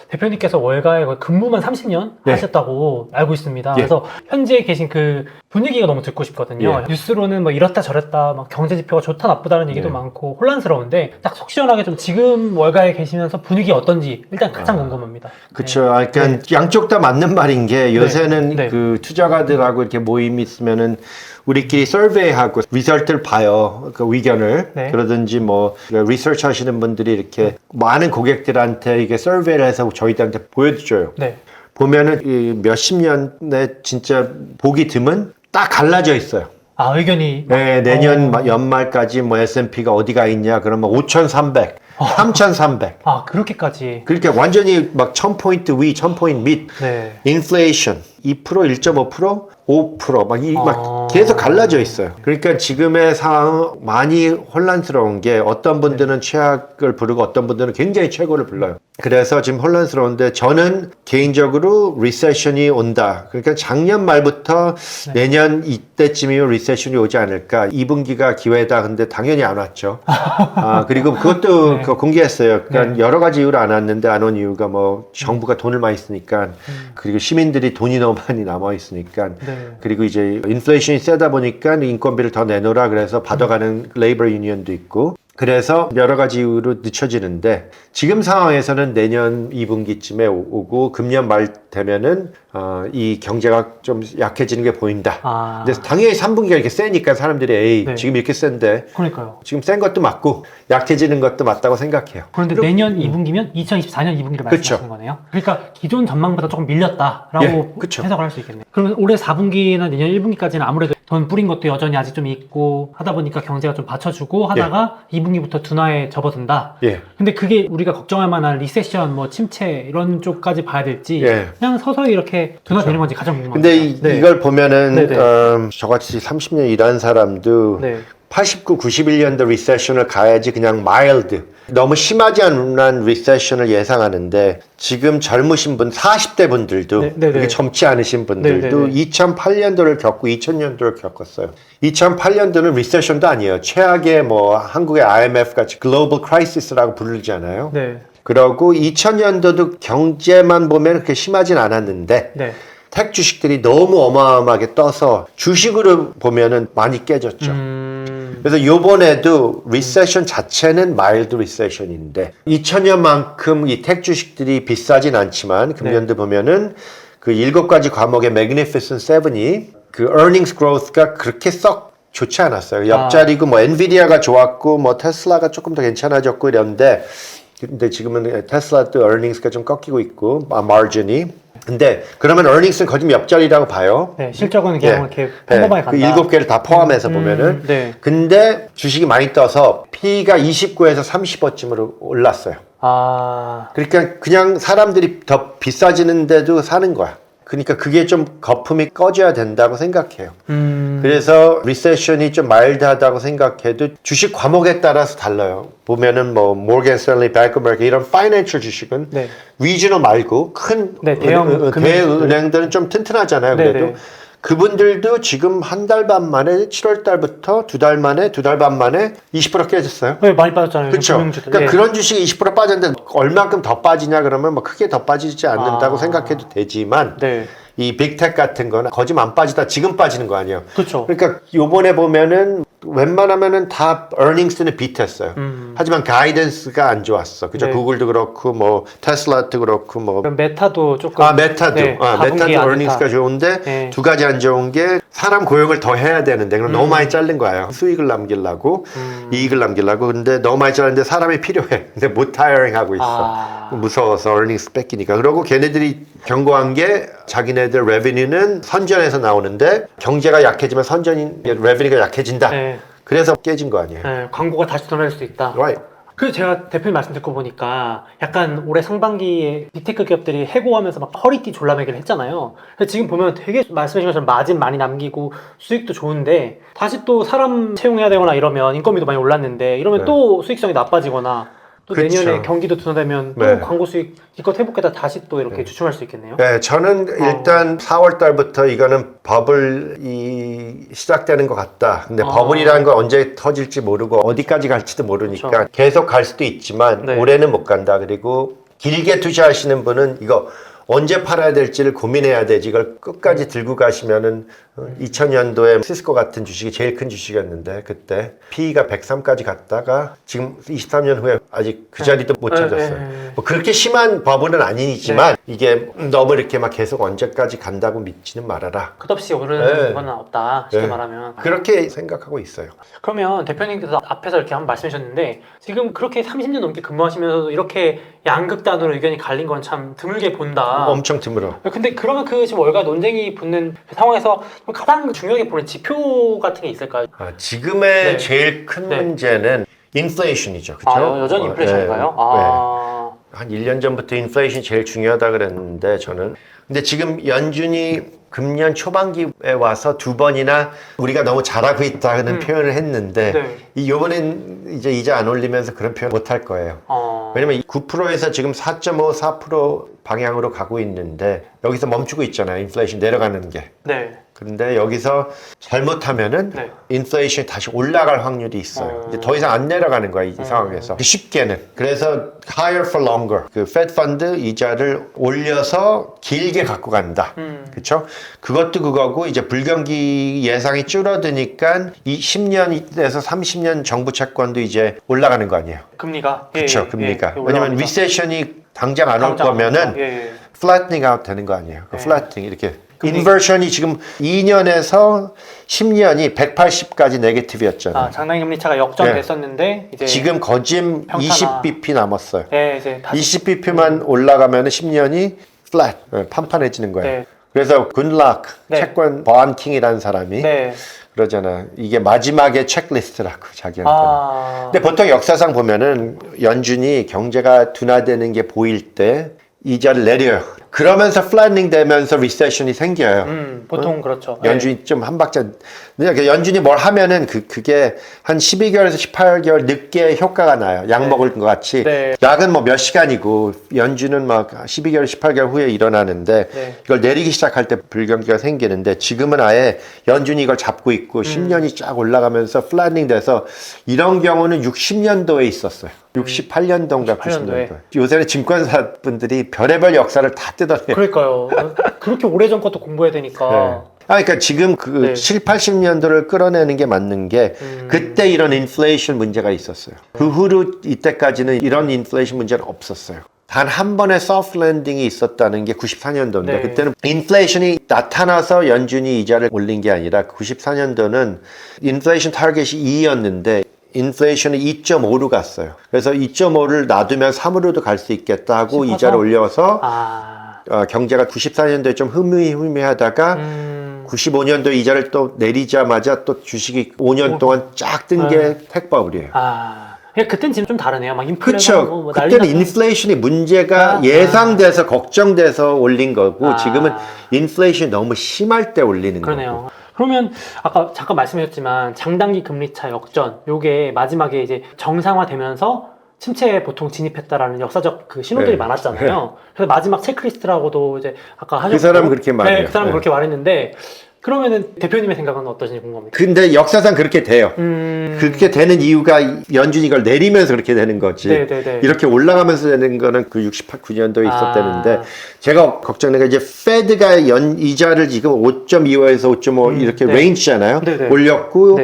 대표님께서 월가에 거의 근무만 30년 네. 하셨다고 알고 있습니다. 예. 그래서 현재 계신 그 분위기가 너무 듣고 싶거든요. 예. 뉴스로는 뭐 이렇다 저랬다, 막 경제 지표가 좋다 나쁘다는 얘기도 예. 많고 혼란스러운데 딱 속 시원하게 좀 지금 월가에 계시면서 분위기 어떤지 일단 가장 궁금합니다. 그쵸. 네. 그러니까 네. 양쪽 다 맞는 말인 게 요새는 네. 그 투자가들하고 이렇게 모임이 있으면은 우리끼리 서베이하고 리설트를 봐요. 그 의견을. 네. 그러든지 뭐 리서치 하시는 분들이 이렇게 많은 고객들한테 이게 서베이를 해서 저희들한테 보여줘요. 네. 보면은 이 몇십 년에 진짜 보기 드문 딱 갈라져 있어요. 아, 의견이. 네, 내년 연말까지 뭐 S&P가 어디가 있냐 그러면 5,300, 3,300. 아, 그렇게까지. 그러니까 완전히 막 1,000포인트 위, 1,000포인트 밑. 네. 인플레이션 2%, 1.5%, 5% 막 계속 갈라져 있어요. 그러니까 지금의 상황 많이 혼란스러운 게 어떤 분들은 최악을 부르고 어떤 분들은 굉장히 최고를 불러요. 그래서 지금 혼란스러운데 저는 개인적으로 리세션이 온다. 그러니까 작년 말부터 내년 이때쯤이면 리세션이 오지 않을까. 2분기가 기회다. 근데 당연히 안 왔죠. 그리고 그것도 공개했어요. 그러니까 여러 가지 이유로 안 왔는데 안 온 이유가 뭐 정부가 돈을 많이 쓰니까 그리고 시민들이 돈이 너무 많이 남아 있으니까 그리고 이제 인플레이션이 세다 보니까 인건비를 더 내놓으라 그래서 받아가는 레이버 유니언도 있고 그래서 여러 가지 이유로 늦춰지는데 지금 상황에서는 내년 2분기쯤에 오고 금년 말 되면은 이 경제가 좀 약해지는 게 보인다. 근데 당연히 3분기가 이렇게 세니까 사람들이 에이 지금 이렇게 센데 그러니까요. 지금 센 것도 맞고 약해지는 것도 맞다고 생각해요. 그런데 내년 2분기면 2024년 2분기를 말씀하시는 거네요. 그러니까 기존 전망보다 조금 밀렸다라고 해석을 할 수 있겠네요. 그러면 올해 4분기나 내년 1분기까지는 아무래도 돈 뿌린 것도 여전히 아직 좀 있고 하다 보니까 경제가 좀 받쳐주고 하다가 2분기부터 둔화에 접어든다. 근데 그게 우리가 걱정할 만한 리세션, 뭐 침체 이런 쪽까지 봐야 될지 그냥 서서히 이렇게 둔화되는 건지 가장 궁금합니다. 근데 이걸 보면은 저같이 30년 일한 사람도 89, 91년도 리세션을 가야지 그냥 마일드 너무 심하지 않은 리세션을 예상하는데 지금 젊으신 분 40대 분들도 그렇게 젊지 않으신 분들도 2008년도를 겪고 2000년도를 겪었어요. 2008년도는 리세션도 아니에요. 최악의 뭐 한국의 IMF 같이 글로벌 크라이시스라고 부르잖아요. 그러고 2000년도도 경제만 보면 그렇게 심하진 않았는데 택 주식들이 너무 어마어마하게 떠서 주식으로 보면은 많이 깨졌죠. 그래서 요번에도 리세션 자체는 마일드 리세션인데 2000년만큼 이 택 주식들이 비싸진 않지만 금년도 보면은 그 7가지 과목의 Magnificent Seven이 그 earnings growth가 그렇게 썩 좋지 않았어요. 옆자리고 뭐 엔비디아가 좋았고 뭐 테슬라가 조금 더 괜찮아졌고 이랬는데 근데 지금은 테슬라도 earnings가 좀 꺾이고 있고 마진이 근데 그러면 earnings은 거의 옆자리라고 봐요. 실적은 그냥 이렇게 평범하게 간다. 그 7개를 다 포함해서 보면은 근데 주식이 많이 떠서 P가 29에서 30호쯤으로 올랐어요. 그러니까 그냥 사람들이 더 비싸지는데도 사는 거야. 그러니까 그게 좀 거품이 꺼져야 된다고 생각해요. 그래서 리세션이 좀 마일드하다고 생각해도 주식 과목에 따라서 달라요. 보면은 뭐 모건 스탠리, 뱅크 오브 아메리카 이런 파이낸셜 주식은 리지널 말고 큰 대은행들은 좀 튼튼하잖아요. 그래도 그분들도 지금 한 달 반 만에 7월 달부터 2달 만에 2달 반 만에 20% 깨졌어요. 많이 빠졌잖아요. 그렇죠. 그러니까 그런 주식이 20% 빠졌는데 얼마큼 더 빠지냐 그러면 뭐 크게 더 빠지지 않는다고 생각해도 되지만 이 빅텍 같은 거는 거짓 안 빠지다 지금 빠지는 거 아니에요. 그러니까 요번에 보면은 웬만하면은 다 earnings는 비트했어요. 하지만 가이던스가 안 좋았어. 그죠? 구글도 그렇고 뭐 테슬라도 그렇고 뭐 메타도 조금 메타도 earnings가 좋은데 두 가지 안 좋은 게 사람 고용을 더 해야 되는데 그럼 너무 많이 자른 거예요. 수익을 남기려고 이익을 남기려고 근데 너무 많이 자르는데 사람이 필요해. 근데 못 하이어링 하고 있어. 무서워서 earnings 뺏기니까. 그러고 걔네들이 경고한 게 자기네들 revenue는 선전에서 나오는데 경제가 약해지면 선전인 revenue가 약해진다. 그래서 깨진 거 아니에요. 광고가 다시 돌아갈 수도 있다. 그래서 제가 대표님 말씀 듣고 보니까 약간 올해 상반기에 빅테크 기업들이 해고하면서 막 허리띠 졸라매기를 했잖아요. 그래서 지금 보면 되게 말씀하신 것처럼 마진 많이 남기고 수익도 좋은데 다시 또 사람 채용해야 되거나 이러면 인건비도 많이 올랐는데 이러면 또 수익성이 나빠지거나 또 내년에 경기도 둔화되면 또 광고 수익 기껏 회복했다 다시 또 이렇게 주춤할 수 있겠네요. 저는 일단 4월 달부터 이거는 버블이 시작되는 것 같다. 근데 버블이라는 건 언제 터질지 모르고 어디까지 갈지도 모르니까 계속 갈 수도 있지만 올해는 못 간다. 그리고 길게 투자하시는 분은 이거 언제 팔아야 될지를 고민해야 되지. 이걸 끝까지 들고 가시면은 2000년도에 시스코 같은 주식이 제일 큰 주식이었는데 그때 PE가 103까지 갔다가 지금 23년 후에 아직 그 자리도 못 찾았어요. 뭐 그렇게 심한 버블은 아니지만 이게 너무 이렇게 막 계속 언제까지 간다고 믿지는 말아라. 끝없이 오르는 건 없다. 쉽게 네. 말하면. 그렇게 생각하고 있어요. 그러면 대표님께서 앞에서 이렇게 한번 말씀해 주셨는데 지금 그렇게 30년 넘게 근무하시면서도 이렇게 양극단으로 의견이 갈린 건 참 드물게 본다. 엄청 드물어. 근데 그러면 그 지금 월가 논쟁이 붙는 그 상황에서 가장 중요하게 보는 지표 같은 게 있을까요? 지금의 제일 큰 문제는 인플레이션이죠. 그렇죠? 여전히 인플레이션인가요? 한 1년 전부터 인플레이션이 제일 중요하다 그랬는데 저는. 근데 지금 연준이 금년 초반기에 와서 두 번이나 우리가 너무 잘하고 있다는 표현을 했는데 이번엔 이제 이자 안 올리면서 그런 표현 못 할 거예요. 왜냐면 9%에서 지금 4.5, 4% 방향으로 가고 있는데 여기서 멈추고 있잖아요. 인플레이션 내려가는 게. 그런데 여기서 잘못하면은 인플레이션이 다시 올라갈 확률이 있어요. 이제 더 이상 안 내려가는 거야, 이 상황에서. 쉽게는. 그래서 higher for longer. 그 Fed 펀드 이자를 올려서 길게 갖고 간다. 그렇죠? 그것도 그거고 이제 불경기 예상이 줄어드니까 이 10년에서 30년 정부 채권도 이제 올라가는 거 아니에요. 금리가? 그렇죠, 금리가. 왜냐면 리세션이 당장 안 올 거면은 flattening out 되는 거 아니에요. flattening 이렇게. 인버션이 지금 2년에서 10년이 180까지 네게티브였잖아요. 장단금리 차가 역전됐었는데 이제 지금 거짐 20bp 남았어요. 이제 20bp만 올라가면 10년이 flat, 판판해지는 거예요. 그래서 굿락 채권 버안킹이라는 사람이 그러잖아. 이게 마지막에 체크리스트라고 자기한테는. 근데 보통 역사상 보면은 연준이 경제가 둔화되는 게 보일 때 이자를 내려요. 그러면서 플래닝 되면서 리세션이 생겨요. 보통 그렇죠. 연준이 좀 한 박자. 연준이 뭘 하면은 그게 한 12개월에서 18개월 늦게 효과가 나요. 약 먹을 것 같이. 약은 뭐 몇 시간이고 연준은 막 12개월, 18개월 후에 일어나는데 이걸 내리기 시작할 때 불경기가 생기는데 지금은 아예 연준이 이걸 잡고 있고 10년이 쫙 올라가면서 플래닝 돼서 이런 경우는 60년도에 있었어요. 68년도인가 90년도. 요새는 증권사 분들이 별의별 역사를 다 뜯어내요. 그러니까요. 그렇게 오래전 것도 공부해야 되니까. 그러니까 지금 그 7, 80년도를 끌어내는 게 맞는 게 그때 이런 인플레이션 문제가 있었어요. 그 후로 이때까지는 이런 인플레이션 문제는 없었어요. 단 한 번의 소프트 랜딩이 있었다는 게 94년도인데 그때는 인플레이션이 나타나서 연준이 이자를 올린 게 아니라 94년도는 인플레이션 타겟이 2였는데 인플레이션이 2.5로 갔어요. 그래서 2.5를 놔두면 3으로도 갈 수 있겠다 하고 싶어서? 이자를 올려서 경제가 94년도에 좀 흐미흐미하다가 95년도 이자를 또 내리자마자 또 주식이 5년 동안 쫙 뜬 게 택버블이에요. 그때는 지금 좀 다르네요. 막 그렇죠. 뭐 그때는 인플레이션이 문제가 예상돼서 걱정돼서 올린 거고 지금은 인플레이션이 너무 심할 때 올리는 거고. 그러면 아까 잠깐 말씀하셨지만 장단기 금리차 역전 요게 마지막에 이제 정상화되면서 침체에 보통 진입했다라는 역사적 그 신호들이 많았잖아요. 그래서 마지막 체크리스트라고도 이제 아까 하셨고 그 사람은 그렇게 말해요. 그 사람은 그렇게 말했는데 그러면은 대표님의 생각은 어떠신지 궁금합니다. 근데 역사상 그렇게 돼요. 그렇게 되는 이유가 연준이 이걸 내리면서 그렇게 되는 거지. 이렇게 올라가면서 되는 거는 그 69년도에 있었다는데 제가 걱정되는 게 이제 페드가 이자를 지금 5.25에서 5.5 이렇게 레인지잖아요. 올렸고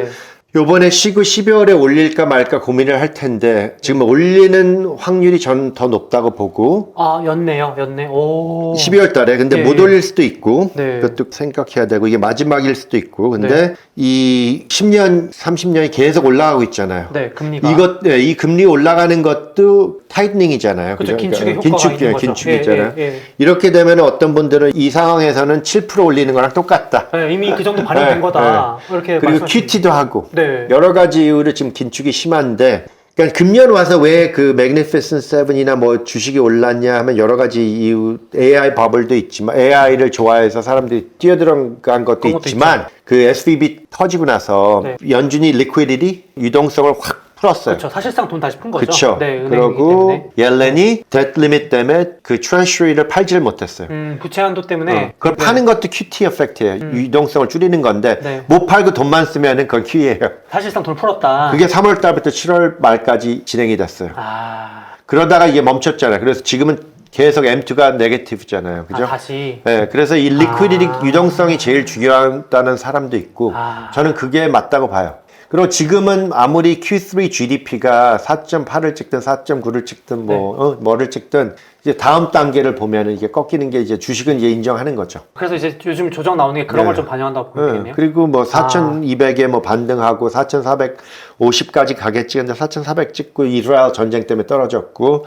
요번에 쉬고 12월에 올릴까 말까 고민을 할 텐데 지금 올리는 확률이 저는 더 높다고 보고 연내. 오. 12월 달에 근데 못 올릴 수도 있고 그것도 생각해야 되고 이게 마지막일 수도 있고 근데 이 10년 30년이 계속 올라가고 있잖아요. 금리가 이 금리 올라가는 것도 타이트닝이잖아요. 그렇죠. 긴축의 효과가 있는 거죠. 긴축이잖아요. 이렇게 되면 어떤 분들은 이 상황에서는 7% 올리는 거랑 똑같다. 이미 그 정도 반영된 거다. 이렇게 그리고 QT도 하고 여러 가지 이유로 지금 긴축이 심한데 그러니까 금년 와서 왜 그 Magnificent Seven이나 뭐 주식이 올랐냐 하면 여러 가지 이유 AI 버블도 있지만 AI를 좋아해서 사람들이 뛰어들어간 것도 있지만 그 SVB 터지고 나서 연준이 liquidity 유동성을 확 풀었어요. 그렇죠. 사실상 돈 다시 푼 거죠. 그렇죠. 그리고 옐렌이 데트 리밋 때문에 그 트레셔리를 팔지를 못했어요. 부채 한도 때문에 그걸 파는 것도 QT 에펙트예요. 유동성을 줄이는 건데 못 팔고 돈만 쓰면은 그건 QE예요. 사실상 돈 풀었다. 그게 3월 달부터 7월 말까지 진행이 됐어요. 그러다가 이게 멈췄잖아요. 그래서 지금은 계속 M2가 네거티브잖아요. 그죠? 다시. 네, 그래서 이 리퀴디티 유동성이 제일 중요하다는 사람도 있고 저는 그게 맞다고 봐요. 그리고 지금은 아무리 Q3 GDP가 4.8을 찍든 4.9를 찍든 뭐를 찍든 이제 다음 단계를 보면은 이게 꺾이는 게 이제 주식은 이제 인정하는 거죠. 그래서 이제 요즘 조정 나오는 게 그런 걸 좀 반영한다고 보면 되겠네요. 그리고 뭐 4,200에 뭐 반등하고 4,450까지 가겠지. 근데 4,400 찍고 이스라엘 전쟁 때문에 떨어졌고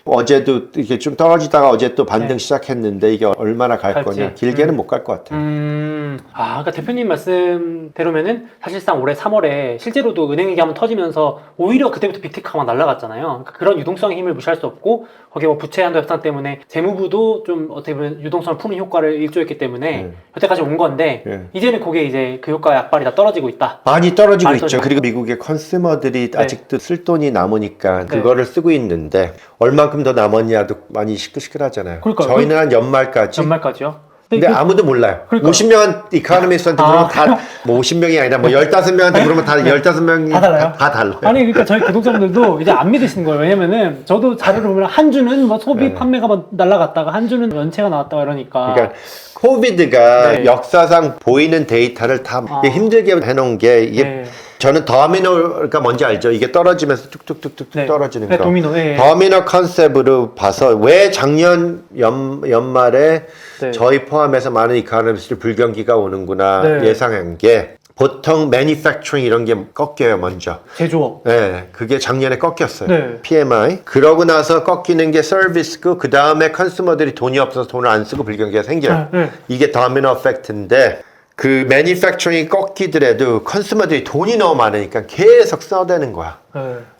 어제도 이렇게 좀 떨어지다가 어제 또 반등 시작했는데 이게 얼마나 갈 거냐. 길게는 못 갈 것 같아요. 그러니까 대표님 말씀대로면은 사실상 올해 3월에 실제로도 은행 얘기 한번 터지면서 오히려 그때부터 빅테크가 막 날아갔잖아요. 그러니까 그런 유동성의 힘을 무시할 수 없고 거기에 뭐 부채 한도 협상 때문에 재무부도 좀 어떻게 보면 유동성을 푸는 효과를 일조했기 때문에 여태까지 온 건데 이제는 그게 이제 그 효과 약발이 다 떨어지고 있다. 많이 떨어지고 있죠. 그리고 미국의 컨슈머들이 아직도 쓸 돈이 남으니까 그거를 쓰고 있는데 얼마큼 더 남았냐도 많이 시끌시끌하잖아요. 그러니까요. 저희는 한 연말까지요. 근데 아무도 몰라요. 그러니까. 50명 이코노미스트한테 물으면 다, 뭐 50명이 아니라 뭐 15명한테 물으면 다 15명이 다 달라요? 다 달라요. 아니, 그러니까 저희 구독자분들도 이제 안 믿으시는 거예요. 왜냐면은 저도 자료를 보면 한 주는 뭐 소비 판매가 막 날라갔다가 한 주는 연체가 나왔다가 이러니까. 그러니까 코비드가 역사상 보이는 데이터를 다 힘들게 해놓은 게 이게 저는 더미노가 뭔지 알죠? 이게 떨어지면서 뚝뚝뚝뚝 떨어지는 거. 도미노. 더미노 컨셉으로 봐서 왜 작년 연말에 저희 포함해서 많은 이코노미스트 불경기가 오는구나 예상한 게 보통 매니팩처링 이런 게 꺾여요 먼저. 제조업. 네, 그게 작년에 꺾였어요. PMI. 그러고 나서 꺾이는 게 서비스고 그 다음에 컨슈머들이 돈이 없어서 돈을 안 쓰고 불경기가 생겨요. 이게 더미노 이펙트인데 그 매니팩처링이 꺾이더라도 컨슈머들이 돈이 너무 많으니까 계속 써대는 거야.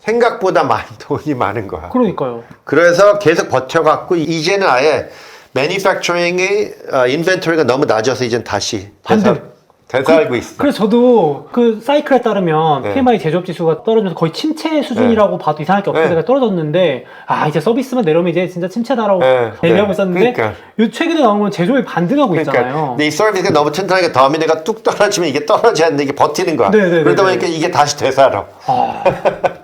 생각보다 돈이 많은 거야. 그러니까요. 그래서 계속 버텨갖고 이제는 아예 매니팩처링이 인벤토리가 너무 낮아서 이제는 다시 되살고 있어. 그래서 저도 그 사이클에 따르면 PMI 제조업 지수가 떨어지면서 거의 침체 수준이라고 봐도 이상할 게 없으니까 떨어졌는데 이제 서비스만 내려오면 이제 진짜 침체다라고 얘기하고 있었는데 요 최근에 나온 건 제조업이 반등하고 있잖아요. 근데 이 서비스가 너무 튼튼하게 더미네가 뚝 떨어지면 이게 떨어지지 않는데 이게 버티는 거야. 그러다 보니까 이게 다시 되살아.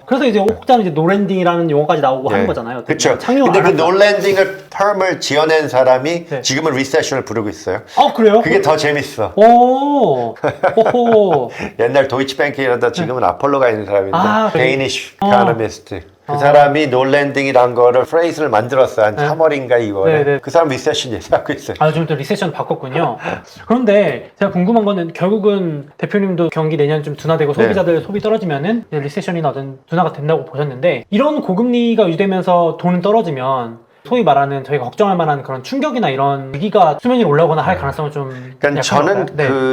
그래서 이제 혹자는 이제 노랜딩이라는 용어까지 나오고 하는 거잖아요. 그렇죠. 근데 그 노랜딩을 텀을 지어낸 사람이 지금은 리세션을 부르고 있어요. 그래요? 그게 더 재밌어. 오호. 옛날 도이치뱅크 이러다 지금은 아폴로가 있는 사람인데 데이니쉬 이코노미스트. 그 사람이 노랜딩이란 거를 프레이즈를 만들었어요. 한 3월인가 2월에. 그 사람 리세션 얘기하고 있어요. 요즘 또 리세션 바꿨군요. 그런데 제가 궁금한 거는 결국은 대표님도 경기 내년 좀 둔화되고 소비자들 소비 떨어지면은 리세션이나 어떤 둔화가 된다고 보셨는데 이런 고금리가 유지되면서 돈은 떨어지면 소위 말하는 저희가 걱정할 만한 그런 충격이나 이런 위기가 수면 위로 올라오거나 할 가능성을 좀 그러니까 저는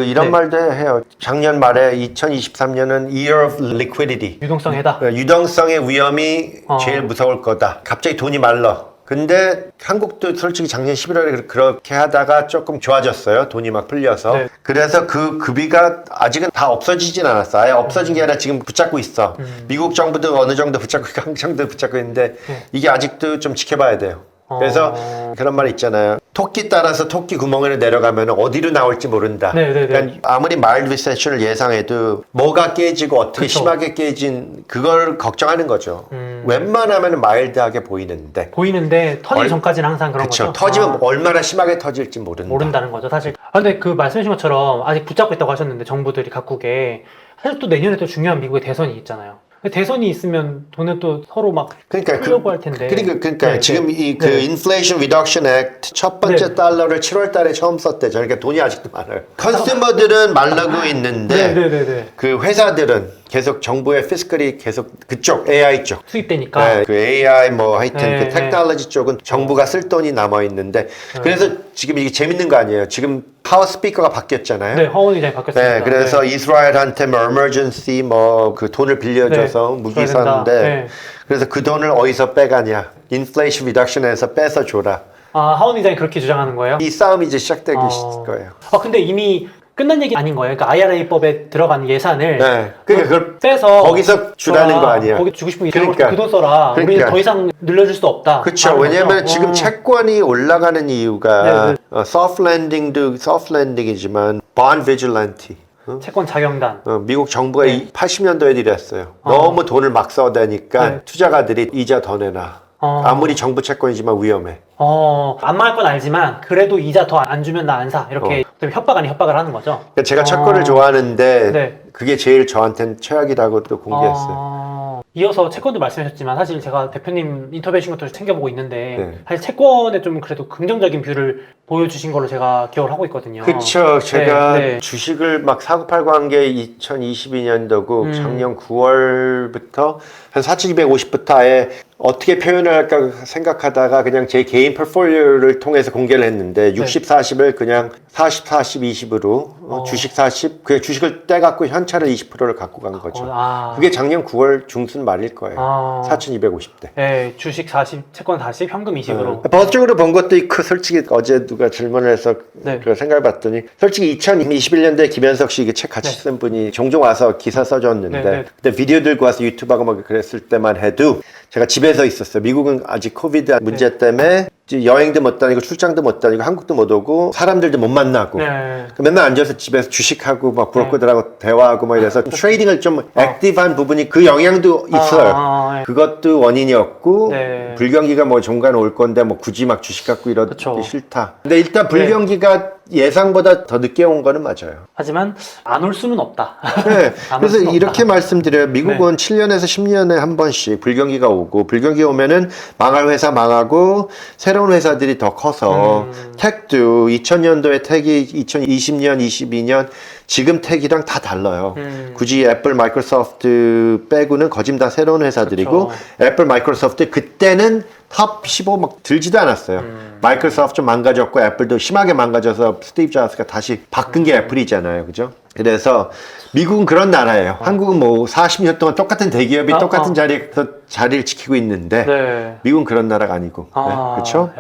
이런 말도 해요. 작년 말에 2023년은 Year of Liquidity. 유동성의 해다. 유동성의 위험이 제일 무서울 거다. 갑자기 돈이 말라. 근데 한국도 솔직히 작년 11월에 그렇게 하다가 조금 좋아졌어요. 돈이 막 풀려서. 그래서 그 급이가 아직은 다 없어지진 않았어. 아예 없어진 게 아니라 지금 붙잡고 있어. 미국 정부도 어느 정도 붙잡고 있고 한국 정부도 붙잡고 있는데 이게 아직도 좀 지켜봐야 돼요. 그래서 그런 말 있잖아요. 토끼 따라서 토끼 구멍에 내려가면 어디로 나올지 모른다. 그러니까 아무리 마일드 리세션을 예상해도 뭐가 깨지고 어떻게 심하게 깨진 그걸 걱정하는 거죠. 웬만하면 마일드하게 보이는데 터지기 전까지는 항상 그런 거죠. 터지면 얼마나 심하게 터질지 모른다는 거죠 사실. 근데 그 말씀하신 것처럼 아직 붙잡고 있다고 하셨는데 정부들이 각국에 사실 또 내년에 또 중요한 미국의 대선이 있잖아요. 대선이 있으면 돈을 또 서로 막 풀려고 할 텐데. 그러니까 지금 그 Inflation Reduction Act 첫 번째 달러를 7월 달에 처음 썼대죠. 그러니까 돈이 아직도 많아요. 컨슈머들은 말라고 있는데 그 회사들은 계속 정부의 피스컬이 계속 그쪽 AI 쪽 수입되니까 그 AI 뭐 하여튼 그 테크놀로지 쪽은 정부가 쓸 돈이 남아 있는데 그래서 지금 이게 재밌는 거 아니에요. 지금 파워 스피커가 바뀌었잖아요. 허원 의장이 바뀌었습니다. 그래서 이스라엘한테 뭐 emergency 뭐 그 돈을 빌려줘서 무기 샀는데 그래서 그 돈을 어디서 빼가냐? 인플레이션 리덕션에서 빼서 줘라. 하원 의장이 그렇게 주장하는 거예요? 이 싸움이 이제 시작되기 거예요. 근데 이미 끝난 얘기 아닌 거예요. 그러니까 IRA법에 들어간 예산을 그러니까 그걸 빼서 거기서 주라는 거 아니야. 거기 주고 싶은 그 돈 써라. 우리는 더 이상 늘려줄 수 없다. 그렇죠. 왜냐하면 지금 채권이 올라가는 이유가 soft landing이지만 bond vigilante. 채권 자경단. 미국 정부가 80년도에 이랬어요. 너무 돈을 막 써대니까 투자가들이 이자 더 내놔. 아무리 정부 채권이지만 위험해. 안 망할 건 알지만 그래도 이자 더 안 주면 나 안 사. 이렇게 좀 협박 아닌 협박을 하는 거죠. 그러니까 제가 채권을 좋아하는데 네. 그게 제일 저한테는 최악이라고 또 공개했어요. 이어서 채권도 말씀하셨지만 사실 제가 대표님 인터뷰 하신 것도 챙겨보고 있는데 네. 사실 채권에 좀 그래도 긍정적인 뷰를 보여주신 걸로 제가 기억을 하고 있거든요. 그쵸. 제가 네. 주식을 막 사고팔고 한 게 2022년도고 작년 9월부터 한 4,250부터 아예 어떻게 표현을 할까 생각하다가 그냥 제 개인 포트폴리오를 통해서 공개를 했는데 60, 40을 그냥 40, 40, 20으로 주식 40, 그냥 주식을 떼갖고 현찰을 20%를 갖고 간 거죠. 그게 작년 9월 중순 말일 거예요. 4,250대. 네, 주식 40, 채권 40, 현금 20으로. 버스적으로 본 것도 있고 솔직히 어제 누가 질문을 해서 그걸 생각해 봤더니 솔직히 2021년도에 김현석 씨 책 같이 쓴 분이 종종 와서 기사 써줬는데 그때 비디오 들고 와서 유튜브하고 막 그랬을 때만 해도 제가 집에서 있었어요. 미국은 아직 코비드 문제 때문에 여행도 못 다니고 출장도 못 다니고 한국도 못 오고 사람들도 못 만나고 맨날 앉아서 집에서 주식하고 막 브로커들하고 대화하고 막 이래서 트레이딩을 좀 액티브한 부분이 그 영향도 있어요. 그것도 원인이었고 불경기가 뭐 종간 올 건데 뭐 굳이 막 주식 갖고 이러기 싫다. 근데 일단 불경기가 예상보다 더 늦게 온 거는 맞아요. 하지만 안 올 수는 없다. 네. 그래서 이렇게 말씀드려요. 미국은 7년에서 10년에 한 번씩 불경기가 오고 불경기 오면은 망할 회사 망하고 새로운 회사들이 더 커서 택도 2000년도에 택이 2020년, 22년 지금 택이랑 다 달라요. 굳이 애플, 마이크로소프트 빼고는 거진 다 새로운 회사들이고 애플, 마이크로소프트 그때는 탑 15 막 들지도 않았어요. 마이크로소프트 좀 망가졌고 애플도 심하게 망가져서 스티브 잡스가 다시 바꾼 게 애플이잖아요. 그죠? 그래서 미국은 그런 나라예요. 한국은 뭐 40년 동안 똑같은 대기업이 똑같은 자리에서 자리를 지키고 있는데 미국은 그런 나라가 아니고 그렇죠?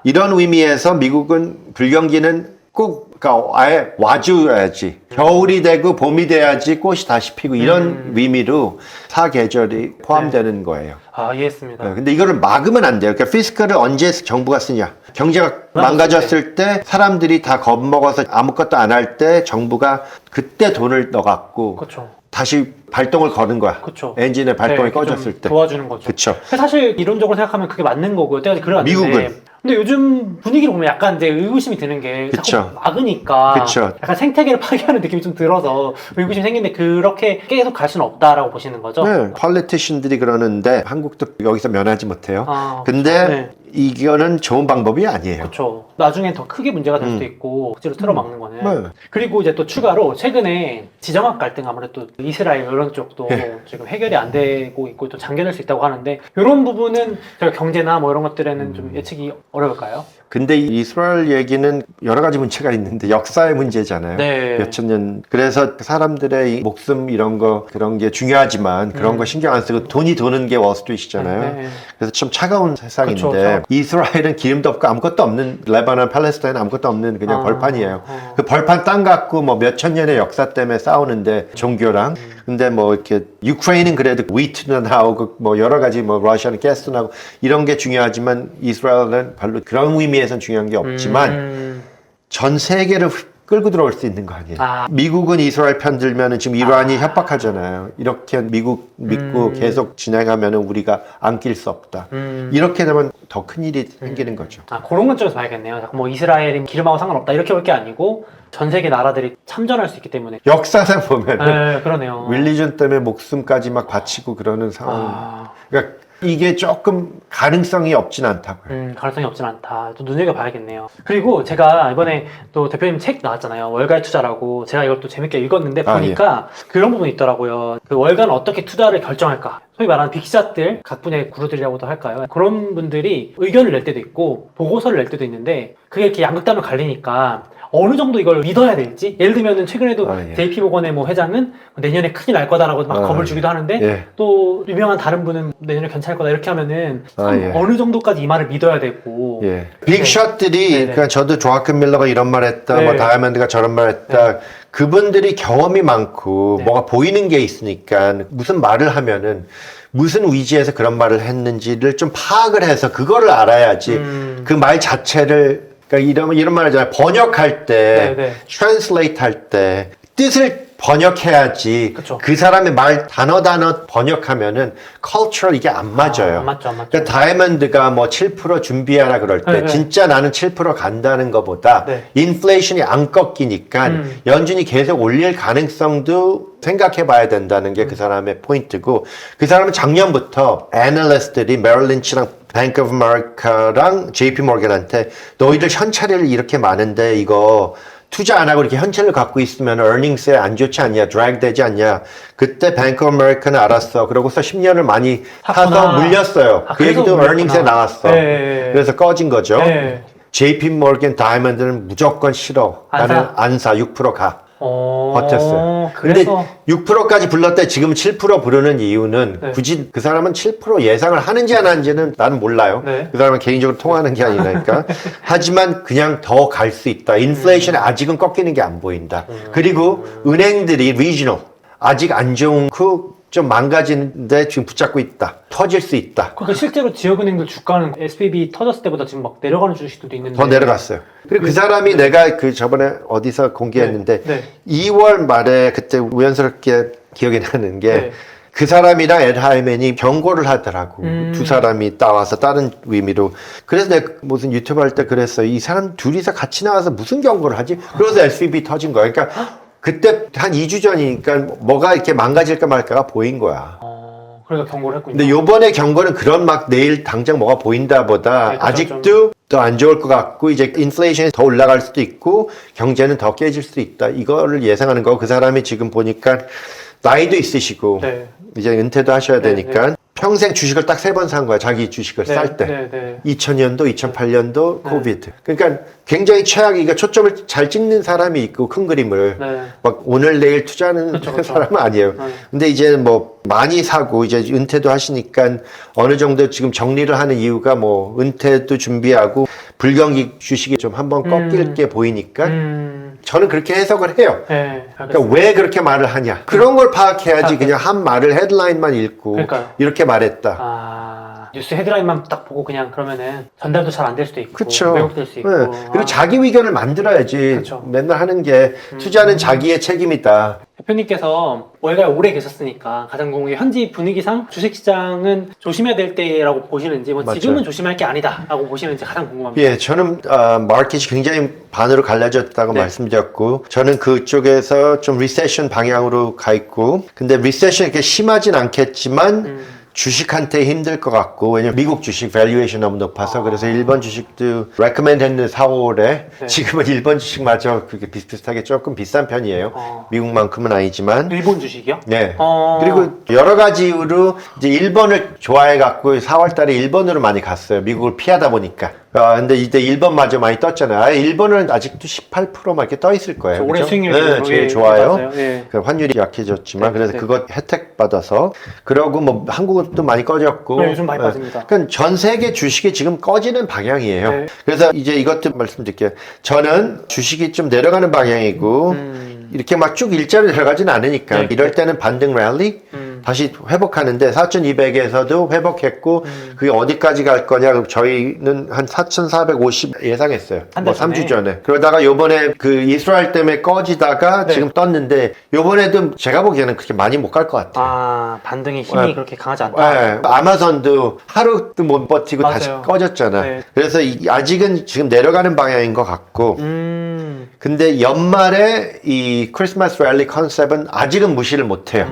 이런 의미에서 미국은 불경기는 꼭 그러니까 아예 와줘야지. 겨울이 되고 봄이 돼야지 꽃이 다시 피고 이런 의미로 사계절이 포함되는 거예요. 이해했습니다. 근데 이거를 막으면 안 돼요. 그러니까 피스컬을 언제 정부가 쓰냐. 경제가 망가졌을 때 사람들이 다 겁먹어서 아무것도 안 할 때 정부가 그때 돈을 넣어갖고 다시 발동을 거는 거야. 엔진의 발동이 꺼졌을 때. 도와주는 거죠. 그쵸. 사실 이론적으로 생각하면 그게 맞는 거고요. 때까지 그래왔는데. 미국은. 근데 요즘 분위기를 보면 약간 이제 의구심이 드는 게 자꾸 막으니까 약간 생태계를 파괴하는 느낌이 좀 들어서 의구심이 생기는데 그렇게 계속 갈 수는 없다라고 보시는 거죠? 네. 폴리티션들이 그러는데 한국도 여기서 면하지 못해요. 근데 이거는 좋은 방법이 아니에요. 그렇죠. 나중에 더 크게 문제가 될 수도 있고 억지로 틀어막는 거는. 그리고 이제 또 추가로 최근에 지정학 갈등 아무래도 이스라엘 이런 쪽도 지금 해결이 안 되고 있고 또 장기될 수 있다고 하는데 이런 부분은 저희가 경제나 뭐 이런 것들에는 좀 예측이 어려울까요? 근데 이스라엘 얘기는 여러 가지 문제가 있는데 역사의 문제잖아요. 몇천 년. 그래서 사람들의 목숨 이런 거 그런 게 중요하지만 그런 거 신경 안 쓰고 돈이 도는 게 월스트리트잖아요. 그래서 좀 차가운 세상인데 이스라엘은 기름도 없고 아무것도 없는 레바논, 팔레스타인 아무것도 없는 그냥 벌판이에요. 그 벌판 땅 갖고 뭐 몇천 년의 역사 때문에 싸우는데 종교랑 근데 뭐 이렇게 유크레인은 그래도 위트도 나오고 뭐 여러 가지 뭐 러시아는 가스도 나오고 이런 게 중요하지만 이스라엘은 별로 그런 의미에선 중요한 게 없지만 전 세계를 끌고 들어올 수 있는 거 아니에요. 미국은 이스라엘 편 들면은 지금 이란이 협박하잖아요. 이렇게 미국 믿고 계속 진행하면은 우리가 안 낄 수 없다. 이렇게 되면 더 큰 일이 생기는 거죠. 그런 관점에서 봐야겠네요. 자꾸 뭐 이스라엘이 기름하고 상관없다 이렇게 볼 게 아니고 전 세계 나라들이 참전할 수 있기 때문에. 역사상 보면은 그러네요. 릴리전 때문에 목숨까지 막 바치고 그러는 상황. 그러니까 이게 조금 가능성이 없진 않다고요. 가능성이 없진 않다. 또 눈여겨봐야겠네요. 그리고 제가 이번에 또 대표님 책 나왔잖아요. 월가의 투자라고. 제가 이걸 또 재밌게 읽었는데 보니까 그런 부분이 있더라고요. 그 월가는 어떻게 투자를 결정할까? 소위 말하는 빅샷들, 각 분야의 구루들이라고도 할까요? 그런 분들이 의견을 낼 때도 있고 보고서를 낼 때도 있는데 그게 이렇게 양극단으로 갈리니까 어느 정도 이걸 믿어야 될지. 예를 들면은 최근에도 JP모건의 뭐 회장은 내년에 큰일 날 거다라고 막 겁을 주기도 하는데 또 유명한 다른 분은 내년에 괜찮을 거다 이렇게 하면은 어느 정도까지 이 말을 믿어야 되고. 빅샷들이 그러니까 저도 조아킴 밀러가 이런 말 했다, 뭐 다이아몬드가 저런 말 했다. 그분들이 경험이 많고 뭐가 보이는 게 있으니까 무슨 말을 하면은 무슨 위치에서 그런 말을 했는지를 좀 파악을 해서 그거를 알아야지 그 말 자체를 그러니까 이런 말 하잖아요. 번역할 때, translate 할 때 뜻을 번역해야지. 그쵸. 그 사람의 말 단어 번역하면은 cultural 이게 안 맞아요. 안 맞죠. 그러니까 다이아몬드가 뭐 7% 준비하라 그럴 때 네. 진짜 나는 7% 간다는 것보다 네. 인플레이션이 안 꺾이니까 연준이 계속 올릴 가능성도 생각해 봐야 된다는 게 그 사람의 포인트고, 그 사람은 작년부터 애널리스트들이 메릴 린치랑 뱅크 오브 아메리카랑 JP 모건한테 너희들 현찰이 이렇게 많은데 이거 투자 안 하고 이렇게 현찰을 갖고 있으면 earnings에 안 좋지 않냐, drag 되지 않냐. 그때 뱅크 오브 아메리카는 알았어. 그러고서 10년을 많이 사서 물렸어요. 그 그래서 얘기도 물렸구나. earnings에 나왔어. 네. 그래서 꺼진 거죠. 네. JP 모건 다이아몬드는 무조건 싫어. 안 나는 사? 안 사. 6% 가. 버텼어요. 그래서 근데 6%까지 불렀다 지금 7% 부르는 이유는 네. 굳이 그 사람은 7% 예상을 하는지 안 하는지는 나는 몰라요. 네. 그 사람은 개인적으로 통하는 게 아니라니까. 하지만 그냥 더 갈 수 있다. 인플레이션이 아직은 꺾이는 게 안 보인다. 그리고 은행들이 리지널 아직 안 좋은 좀 망가지는데 지금 붙잡고 있다. 터질 수 있다. 그러니까 실제로 지역은행들 주가는 SVB 터졌을 때보다 지금 막 내려가는 주식들도 있는데 더 내려갔어요. 그리고 그 사람이 내가 그 저번에 어디서 공개했는데 네. 2월 말에 그때 우연스럽게 기억이 나는 게 네. 그 사람이랑 ed 하이맨이 경고를 하더라고. 두 사람이 따와서 다른 의미로. 그래서 내가 무슨 유튜브 할 때 그랬어요. 이 사람 둘이서 같이 나와서 무슨 경고를 하지? 그래서 SVB 터진 거야. 그러니까 그때 한 2주 전이니까 뭐가 이렇게 망가질까 말까가 보인 거야. 그러니까 경고를 했군요. 근데 요번에 경고는 그런 막 내일 당장 뭐가 보인다 보다 네, 아직도 더 안 좋을 것 같고 이제 인플레이션이 더 올라갈 수도 있고 경제는 더 깨질 수도 있다. 이거를 예상하는 거고 그 사람이 지금 보니까 나이도 있으시고 네. 이제 은퇴도 하셔야 네, 되니까 평생 주식을 딱 3번 산 거야. 자기 주식을 네, 살 때. 네, 네. 2000년도, 2008년도 코비드. 그러니까 굉장히 최악이니까 초점을 잘 찍는 사람이 있고 큰 그림을 네. 막 오늘 내일 투자하는 그쵸. 사람은 아니에요. 네. 근데 이제 뭐 많이 사고 이제 은퇴도 하시니까 어느 정도 지금 정리를 하는 이유가 뭐 은퇴도 준비하고 불경기 주식이 좀 한번 꺾일 게 보이니까 저는 그렇게 해석을 해요. 네, 그러니까 왜 그렇게 말을 하냐. 그런 걸 파악해야지 그냥 한 말을 헤드라인만 읽고 그러니까요. 이렇게 말했다. 뉴스 헤드라인만 딱 보고 그냥 그러면은 전달도 잘 안 될 수도 있고 그쵸. 왜곡될 수 있고. 네. 그리고 자기 의견을 만들어야지. 그쵸. 맨날 하는 게 투자는 자기의 책임이다. 대표님께서 월가에 오래 계셨으니까 가장 궁금해 현지 분위기상 주식시장은 조심해야 될 때라고 보시는지 뭐 맞죠. 지금은 조심할 게 아니다라고 보시는지 가장 궁금합니다. 예, 저는 마켓이 굉장히 반으로 갈라졌다고 네. 말씀드렸고 저는 그쪽에서 좀 리세션 방향으로 가 있고 근데 리세션이 이렇게 심하진 않겠지만 주식한테 힘들 것 같고 왜냐면 미국 주식 밸류에이션 너무 높아서 그래서 일본 주식도 recommend 했는데 4, 5월에 네. 지금은 일본 주식마저 그게 비슷비슷하게 조금 비싼 편이에요. 미국만큼은 아니지만 일본 주식이요? 네. 그리고 여러 가지 이유로 이제 일본을 좋아해 갖고 4월 달에 일본으로 많이 갔어요. 미국을 피하다 보니까. 근데 이제 일본마저 많이 떴잖아요. 일본은 아직도 18%막 이렇게 떠 있을 거예요. 올해 그죠? 수익률이 네, 제일 좋아요. 네. 그 환율이 약해졌지만 네, 그래서 네. 그거 혜택 받아서 그러고 뭐 한국은 또 많이 꺼졌고 네, 요즘 많이 빠집니다. 그러니까 전 세계 주식이 지금 꺼지는 방향이에요. 네. 그래서 이제 이것도 말씀드릴게요. 저는 주식이 좀 내려가는 방향이고 이렇게 막 쭉 일자로 내려가진 않으니까 네. 이럴 때는 반등 랠리 다시 회복하는데 4,200에서도 회복했고 그게 어디까지 갈 거냐 저희는 한 4,450 예상했어요. 한달 뭐 전에. 3주 전에. 그러다가 요번에 그 이스라엘 때문에 꺼지다가 네. 지금 떴는데 요번에도 제가 보기에는 그렇게 많이 못 갈 것 같아요. 반등의 힘이 네. 그렇게 강하지 않다. 네, 아마존도 하루도 못 버티고 맞아요. 다시 꺼졌잖아. 네. 그래서 아직은 지금 내려가는 방향인 것 같고 근데 연말에 이 크리스마스 랠리 컨셉은 아직은 무시를 못해요.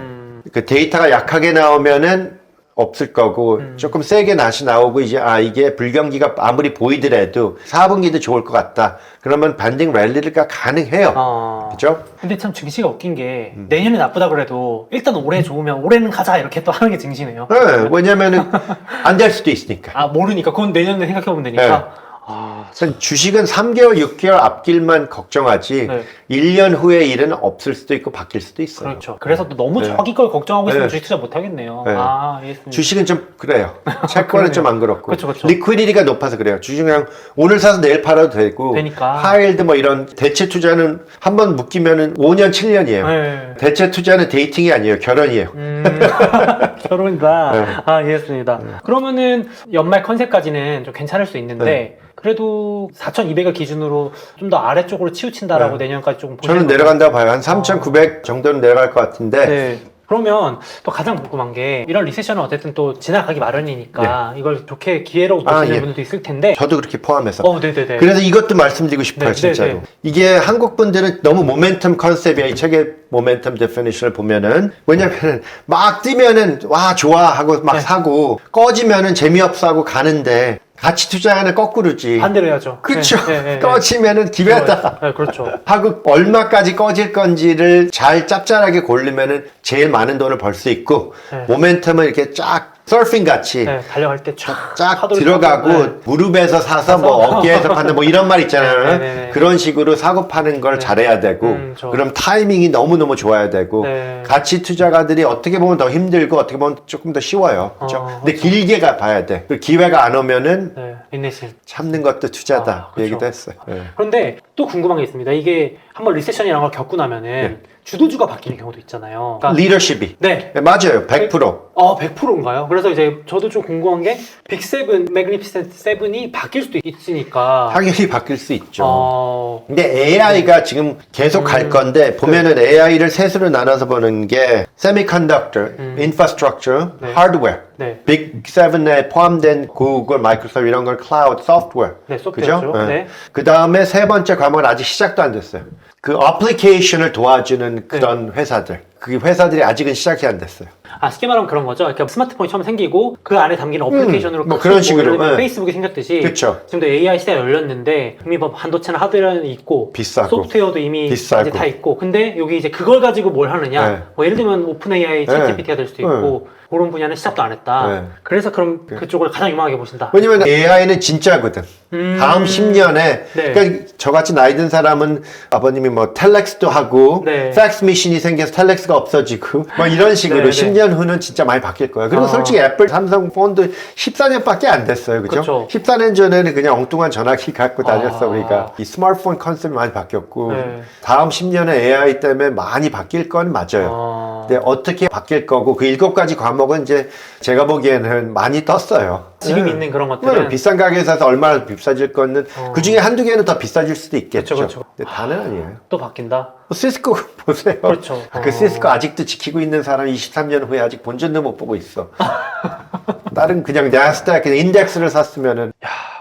그 데이터가 약하게 나오면은 없을 거고 조금 세게 다시 나오고 이제 이게 불경기가 아무리 보이더라도 4분기도 좋을 것 같다. 그러면 반등 랠리가 가능해요. 그죠? 근데 참 증시가 웃긴 게 내년에 나쁘다 그래도 일단 올해 좋으면 올해는 가자 이렇게 또 하는 게 증시네요. 네, 왜냐면은 안 될 수도 있으니까. 모르니까 그건 내년에 생각해보면 되니까. 주식은 3개월, 6개월 앞길만 걱정하지 네. 1년 후의 일은 없을 수도 있고 바뀔 수도 있어요. 그렇죠. 그래서 또 너무 네. 자기 걸 걱정하고 있으면 네. 주식 투자 못 하겠네요. 네. 알겠습니다. 주식은 좀 그래요. 채권은 좀 안 그렇고. 그쵸. 리퀴디티가 높아서 그래요. 주식은 그냥 오늘 사서 내일 팔아도 되고. 되니까. 하이힐드 뭐 이런 대체 투자는 한 번 묶이면은 5년, 7년이에요. 네. 대체 투자는 데이팅이 아니에요. 결혼이에요. 결혼이다. 네. 이해했습니다. 그러면은 연말 컨셉까지는 좀 괜찮을 수 있는데 그래도 4,200을 기준으로 좀 더 아래쪽으로 치우친다라고 내년까지 조금 보시는 저는 내려간다고 봐요. 한 3,900 정도는 내려갈 것 같은데 네. 그러면 또 가장 궁금한 게 이런 리세션은 어쨌든 또 지나가기 마련이니까 이걸 좋게 기회로 보시는 분들도 있을 텐데 저도 그렇게 포함해서 네네네. 그래서 이것도 말씀드리고 싶어요. 진짜로 이게 한국 분들은 너무 모멘텀 컨셉이야. 이 책의 모멘텀 데피니션을 보면은 왜냐면은 막 뛰면은 와 좋아 하고 막 사고 꺼지면은 재미없어 하고 가는데 가치 투자하는 거꾸로지. 반대로 해야죠. 그렇죠. 꺼지면은 기회다. 네, 그렇죠. 하고 얼마까지 꺼질 건지를 잘 짭짤하게 고르면은 제일 많은 돈을 벌 수 있고 모멘텀은 이렇게 쫙 서핑 같이 달려갈 때 쫙 들어가고 무릎에서 사서 뭐 어깨에서 파는 뭐 이런 말 있잖아요. 그런 식으로 사고 파는 걸 잘해야 되고 그럼 타이밍이 너무너무 좋아야 되고 가치 투자가들이 어떻게 보면 더 힘들고 어떻게 보면 조금 더 쉬워요. 그렇죠? 근데 길게 봐야 돼. 기회가 안 오면은 인내심. 참는 것도 투자다. 그 얘기도 했어요. 그런데 또 궁금한 게 있습니다. 이게 한번 리세션이라는 걸 겪고 나면은 주도주가 바뀌는 경우도 있잖아요. 그러니까 리더십이. 맞아요. 100%. 100%인가요? 그래서 이제 저도 좀 궁금한 게 빅7, 매그니피센트 7이 바뀔 수도 있으니까 당연히 바뀔 수 있죠. 근데 AI가 지금 계속 갈 건데 보면은 AI를 셋으로 나눠서 보는 게 Semiconductor, Infrastructure, Hardware. 빅 7에 포함된 구글, 마이크로소프트 이런 걸 클라우드, 소프트웨어. 소프트웨어죠. 그 다음에 세 번째 과목은 아직 시작도 안 됐어요. 그 어플리케이션을 도와주는 그런 회사들. 그 회사들이 아직은 시작이 안 됐어요. 쉽게 말하면 그런 거죠. 그러니까 스마트폰이 처음 생기고 그 안에 담기는 어플리케이션으로 뭐 그런 식으로 페이스북이 생겼듯이 그쵸. 지금도 AI 시대가 열렸는데 이미 뭐 반도체나 하드웨어는 있고 비싸고 소프트웨어도 이미 이제 다 있고 근데 여기 이제 그걸 가지고 뭘 하느냐 뭐 예를 들면 오픈 AI, 챗GPT가 될 수도 있고 그런 분야는 시작도 안 했다. 그래서 그럼 그쪽을 가장 유망하게 보신다. 왜냐면 AI는 진짜거든. 다음 10년에 그러니까 저같이 나이 든 사람은 아버님이 뭐 텔렉스도 하고 팩스 미신이 생겨서 텔렉스가 없어지고 뭐 이런 식으로 10년 후는 진짜 많이 바뀔 거예요. 그리고 솔직히 애플, 삼성 폰도 14년밖에 안 됐어요. 그죠? 14년 전에는 그냥 엉뚱한 전화기 갖고 다녔어 우리가. 이 스마트폰 컨셉이 많이 바뀌었고 다음 10년에 AI 때문에 많이 바뀔 건 맞아요. 근데 어떻게 바뀔 거고 그 7가지 과목은 이제 제가 보기에는 많이 떴어요. 지금 있는 그런 것들은 비싼 가게에 사서 얼마나 비싸질 거는 그 중에 한두 개는 더 비싸질 수도 있겠죠. 근데 다는 아니에요. 또 바뀐다. 시스코 보세요. 그렇죠. 그 시스코 아직도 지키고 있는 사람이 23년 후에 아직 본전도 못 보고 있어. 다른 그냥 나스닥 그냥 인덱스를 샀으면은.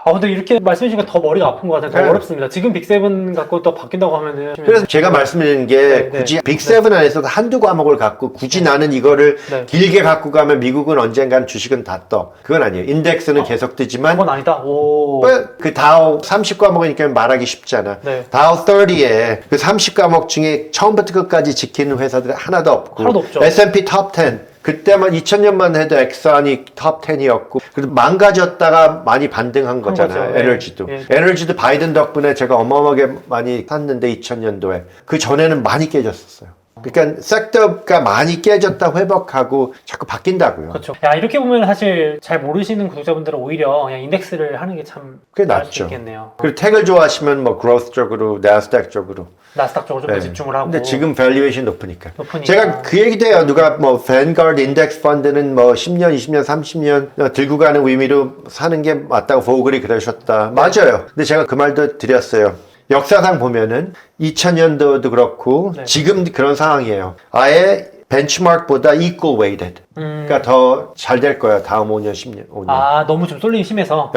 근데 이렇게 말씀해 주시니까 더 머리가 아픈 것 같아요. 더 어렵습니다. 지금 빅7 갖고 또 바뀐다고 하면은. 그래서 제가 말씀드리는 게 굳이 빅7 안에서도 한두 과목을 갖고 굳이 나는 이거를 길게 갖고 가면 미국은 언젠가는 주식은 다 떠. 그건 아니에요. 인덱스는 계속 뜨지만. 그건 아니다. 그 다우 30과목이니까 말하기 쉽잖아. 다우 30에 그 30과목 중에 처음부터 끝까지 지키는 회사들이 하나도 없고. 하나도 없죠. S&P 톱 10. 그때만 2000년만 해도 엑산이 톱 10이었고 그래도 망가졌다가 많이 반등한 거잖아요. 에너지도. 에너지도 바이든 덕분에 제가 어마어마하게 많이 샀는데 2000년도에. 그 전에는 많이 깨졌었어요. 그러니까 섹터가 많이 깨졌다 회복하고 자꾸 바뀐다고요. 그렇죠. 이렇게 보면 사실 잘 모르시는 구독자분들은 오히려 그냥 인덱스를 하는 게 참 그게 나을 수 낫죠. 있겠네요. 그리고 택을 좋아하시면 뭐 그로스 쪽으로, 나스닥 쪽으로. 나스닥 쪽으로 좀 더 집중을 하고. 근데 지금 밸류에이션 높으니까. 제가 그 얘기도 해요. 누가 뭐 밴가드 인덱스 펀드는 뭐 10년, 20년, 30년 들고 가는 의미로 사는 게 맞다고 보글이 그러셨다. 맞아요. 근데 제가 그 말도 드렸어요. 역사상 보면은 2000년도도 그렇고 지금 그런 상황이에요. 아예 벤치마크보다 equal weighted. 그러니까 더 잘 될 거예요. 다음 5년, 10년, 5년. 너무 좀 쏠림이 심해서?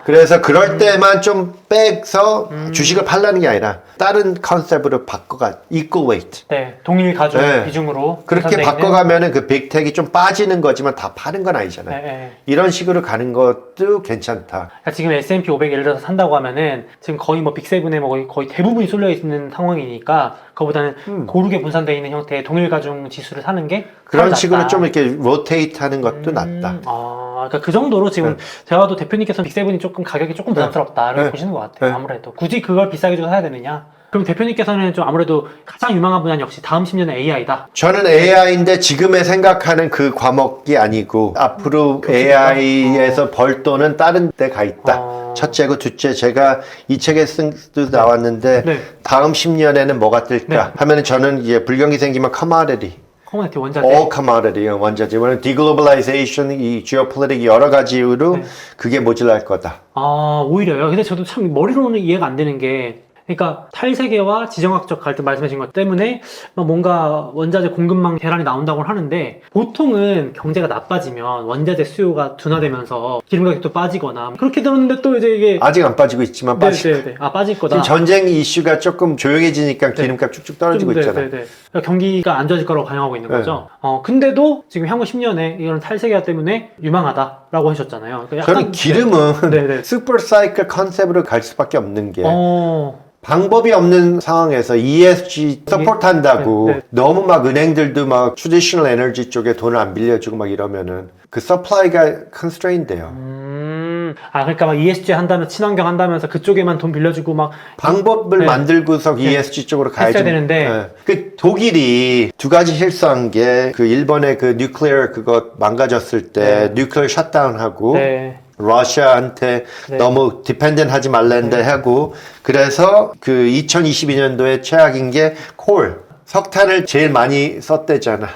그래서 그럴 때만 좀 빼서 주식을 팔라는 게 아니라 다른 컨셉으로 바꿔가, equal weight. 동일 가중 비중으로. 그렇게 바꿔가면은 그 빅텍이 좀 빠지는 거지만 다 파는 건 아니잖아요. 이런 식으로 가는 것도 괜찮다. 그러니까 지금 S&P 500 예를 들어서 산다고 하면은 지금 거의 뭐 빅7에 뭐 거의 대부분이 쏠려 있는 상황이니까 그거보다는 고르게 분산되어 있는 형태의 동일 가중 지수를 사는 게 그런 식으로 좀 이렇게 로테이트 하는 것도 낫다. 그러니까 그 정도로 지금 제가 봐도 대표님께서는 빅7이 조금 가격이 조금 부담스럽다 이렇게 보시는 것 같아요. 아무래도 굳이 그걸 비싸게 주고 사야 되느냐. 그럼 대표님께서는 좀 아무래도 가장 유망한 분야는 역시 다음 10년은 AI다. 저는 AI인데 지금에 생각하는 그 과목이 아니고 앞으로 AI에서 벌 돈은 다른 데 가 있다. 첫째고 둘째 제가 이 책에 쓴도 나왔는데 다음 10년에는 뭐가 뜰까 하면은 저는 이제 불경기 생기면 커머디티 커머디티 원자재. all commodity 원자재. 왜냐면 deglobalization, 이 geopolitics 여러 가지 이유로 네. 그게 모자랄 거다. 아, 오히려요. 근데 저도 참 머리로는 이해가 안 되는 게, 그러니까 탈세계와 지정학적 갈등 말씀하신 것 때문에 뭔가 원자재 공급망 대란이 나온다고 하는데, 보통은 경제가 나빠지면 원자재 수요가 둔화되면서 기름 가격도 빠지거나 그렇게 들었는데, 또 이제 이게 아직 안 빠지고 있지만 네네네. 아, 빠질 거다. 지금 전쟁 이슈가 조금 조용해지니까 기름값 쭉쭉 떨어지고 있잖아. 네네네. 그러니까 경기가 안 좋아질 거라고 가정하고 있는 거죠. 근데도 지금 향후 10년에 이런 탈세계화 때문에 유망하다라고 하셨잖아요. 그러니까 약간 저는 기름은 네네. 슈퍼사이클 컨셉으로 갈 수밖에 없는 게 방법이 없는 상황에서 ESG 서포트한다고 네, 네. 너무 막 은행들도 막 트래디셔널 에너지 쪽에 돈을 안 빌려주고 막 이러면은 그 서플라이가 컨스트레인 돼요. 아, 그러니까 막 ESG 한다면 친환경 한다면서 그쪽에만 돈 빌려주고 막 방법을 네. 만들고서 ESG 쪽으로 가야지. 했어야 되는데. 네. 그 독일이 두 가지 실수한 게 그 일본의 그 뉴클리어 그거 망가졌을 때 뉴클리어 셧다운하고 네. 러시아한테 네. 너무 디펜던트 하지 말랬는데 하고 그래서 그 2022년도에 최악인 게 콜. 석탄을 제일 많이 썼대잖아.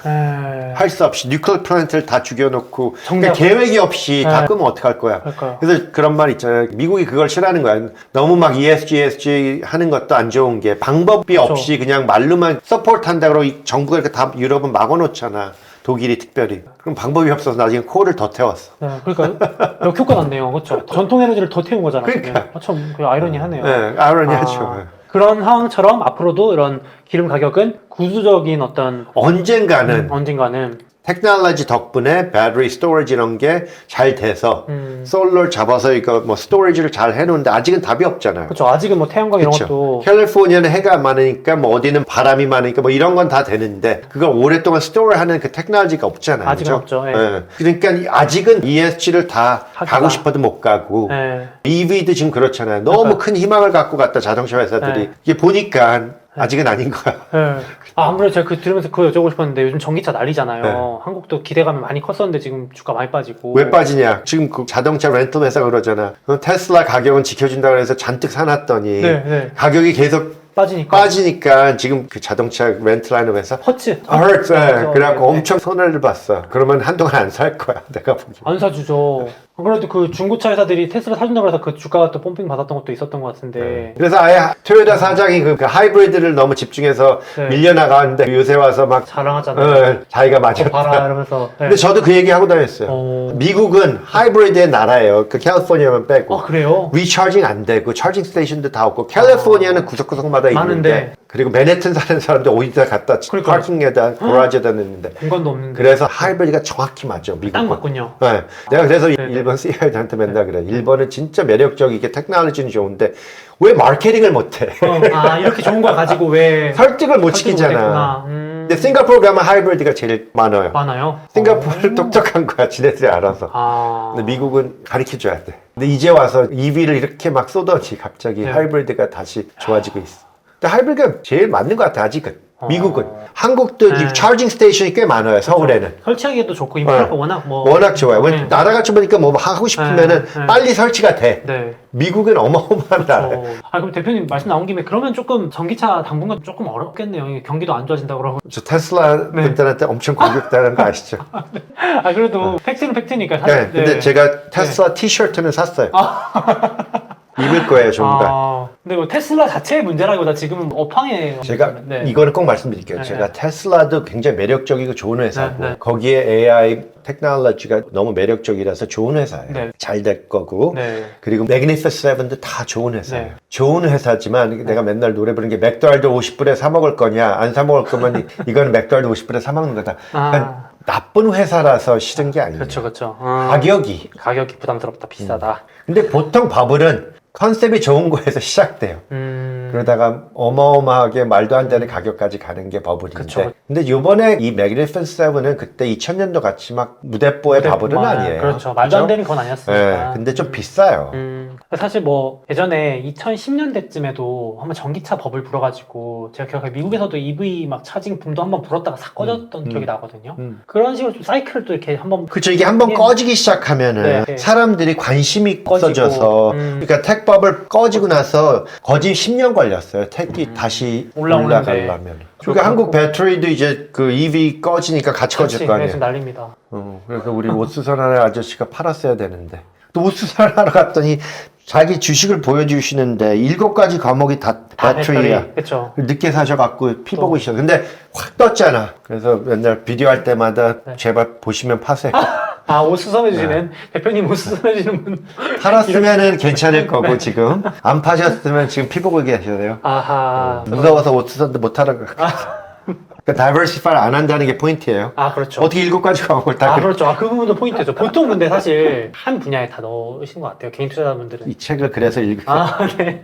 할 수 없이 뉴클리어 플랜트를 다 죽여놓고 그러니까 계획이 없이 다 끄면 어떡할 거야. 그러니까요. 그래서 그런 말 있잖아요. 미국이 그걸 싫어하는 거야. 너무 막 ESG 하는 것도 안 좋은 게 방법이 그렇죠. 없이 그냥 말로만 서포트 한다고 정부가 이렇게 다 유럽은 막아놓잖아. 독일이 특별히. 그럼 방법이 없어서 나중에 코를 더 태웠어. 네, 그러니까 역효과 났네요. 그렇죠. 전통 에너지를 더 태운 거잖아요. 그러니까. 참 아이러니하네요. 네, 아이러니하죠. 그런 상황처럼 앞으로도 이런 기름 가격은 구조적인 어떤 언젠가는 테크놀로지 덕분에 배터리 스토리지 이런 게 잘 돼서 솔로 잡아서 이거 뭐 스토리지를 잘 해놓는데 아직은 답이 없잖아요. 그렇죠. 아직은 뭐 태양광 이런 그쵸. 것도 캘리포니아는 해가 많으니까 뭐 어디는 바람이 많으니까 뭐 이런 건 다 되는데 그걸 오랫동안 스토리하는 그 테크놀로지가 없잖아요. 아직은 그죠? 없죠. 예. 예. 그러니까 아직은 ESG를 다 가고 싶어도 못 가고 예. EV도 지금 그렇잖아요. 너무 큰 희망을 갖고 갔다 자동차 회사들이 네. 이게 보니까 아직은 아닌 거야. 예. 아무래도 제가 들으면서 그거 여쭤보고 싶었는데 요즘 전기차 난리잖아요. 한국도 기대감이 많이 컸었는데 지금 주가 많이 빠지고. 왜 빠지냐? 지금 그 자동차 렌털 회사가 그러잖아. 테슬라 가격은 지켜준다고 해서 잔뜩 사놨더니 가격이 계속 빠지니까 지금 그 자동차 렌트하는 회사 허츠. 허츠. 그래갖고 엄청 손해를 봤어. 그러면 한동안 안 살 거야. 내가 보기엔. 안 사주죠. 그래도 그 중고차 회사들이 테슬라 사준다고 해서 그 주가가 또 펌핑 받았던 것도 있었던 것 같은데. 그래서 아예 토요타 사장이 그 하이브리드를 너무 집중해서 밀려나가는데 요새 와서 막 자랑하잖아요. 자기가 맞았다. 봐라 이러면서. 근데 저도 그 얘기 하고 다녔어요. 미국은 하이브리드의 나라예요. 그 캘리포니아만 빼고. 그래요? 리차징 안 되고 차징 스테이션도 다 없고 캘리포니아는 구석구석마다 있는데 그리고 맨해튼 사는 사람들 어디다 갖다 파킹에다 고라지에다 넣는데 공간도 없는데. 그래서 하이브리드가 정확히 맞아. 미국은. 딱 맞군요. 네. 내가 그래서 일본 CEO한테 맨날 그래. 일본은 진짜 매력적이게 테크놀로지는 좋은데 왜 마케팅을 못해? 이렇게 좋은 걸 가지고 왜 설득을 못 시키잖아. 근데 싱가포르 가면 하이브리드가 제일 많아요. 싱가포르는 똑똑한 거야. 지네들이 알아서. 근데 미국은 가르쳐줘야 돼. 근데 이제 와서 EV를 이렇게 막 쏟아지 갑자기 하이브리드가 다시 좋아지고 있어. 근데 하이브리드가 제일 맞는 것 같아. 아직은. 미국은. 한국도 차징 스테이션이 꽤 많아요. 서울에는. 설치하기도 좋고 인프라가 워낙 좋아요. 나라같이 보니까 뭐 하고 싶으면은 빨리 설치가 돼. 미국은 어마어마한 나라예요. 그럼 대표님 말씀 나온 김에 그러면 조금 전기차 당분간 조금 어렵겠네요. 경기도 안 좋아진다고 그러고. 저 테슬라 분들한테 엄청 공격당하는 거 아시죠? 그래도 팩트는 팩트니까. 근데 제가 테슬라 티셔츠는 샀어요. 입을 거예요, 전부 근데 뭐 테슬라 자체의 문제라기보다 지금은 업황에 제가 이거는 꼭 말씀드릴게요. 제가 테슬라도 굉장히 매력적이고 좋은 회사고 거기에 AI 테크놀로지가 너무 매력적이라서 좋은 회사예요. 잘 될 거고 그리고 매그니피센트 7도 다 좋은 회사예요. 좋은 회사지만 내가 맨날 노래 부르는 게 맥도날드 50불에 사 먹을 거냐 안 사 먹을 거면 이거는 맥도날드 50불에 사 먹는 거다. 그러니까 나쁜 회사라서 싫은 게 아니에요. 그렇죠. 가격이 부담스럽다, 비싸다. 근데 보통 버블은 컨셉이 좋은 거에서 시작돼요. 그러다가 어마어마하게 말도 안 되는 가격까지 가는 게 버블인데. 근데 요번에 이 매그니피센트 7은 그때 2000년도 같이 막 무대뽀의 버블은 아니에요. 그렇죠. 말도 안 되는 건 아니었으니까. 근데 좀 비싸요. 사실 뭐 예전에 2010년대쯤에도 한번 전기차 버블 불어가지고 제가 기억해 미국에서도 EV 막 차징 붐도 한번 불었다가 싹 꺼졌던 기억이 나거든요. 그런 식으로 좀 사이클을 또 이렇게 한번 그렇죠. 이게 한번 꺼지기 시작하면은 네. 사람들이 관심이 꺼지고. 없어져서 그러니까 택 버블 꺼지고 나서 거진 10년 걸렸어요. 택이 다시 올라오는데. 올라가려면. 그러니까 한국 배터리도 이제 그 EV 꺼지니까 같이 꺼질 거 아니에요. 지금 난립니다. 그래서 우리 옷 수선하는 아저씨가 팔았어야 되는데 또 옷 수선하러 갔더니 자기 주식을 보여주시는데 7가지 과목이 다 배터리야. 그렇죠. 늦게 사셔갖고 피 보고 있어. 근데 확 떴잖아. 그래서 맨날 비디오 할 때마다 제발 보시면 파세요. 옷 수선해주시는 대표님 옷 수선해주시는 분 팔았으면은 괜찮을 거고 지금 안 파셨으면 지금 피 보고 계셔요. 아하. 무서워서 옷 수선도 못 하러 가. 그러니까 다이버시파이를 안 한다는 게 포인트예요. 그렇죠. 어떻게 7가지 과목을 다 그래. 그렇죠. 그 부분도 포인트죠. 보통 근데 사실 한 분야에 다 넣으신 것 같아요. 개인 투자자분들은. 이 책을 그래서 읽으세요. 네.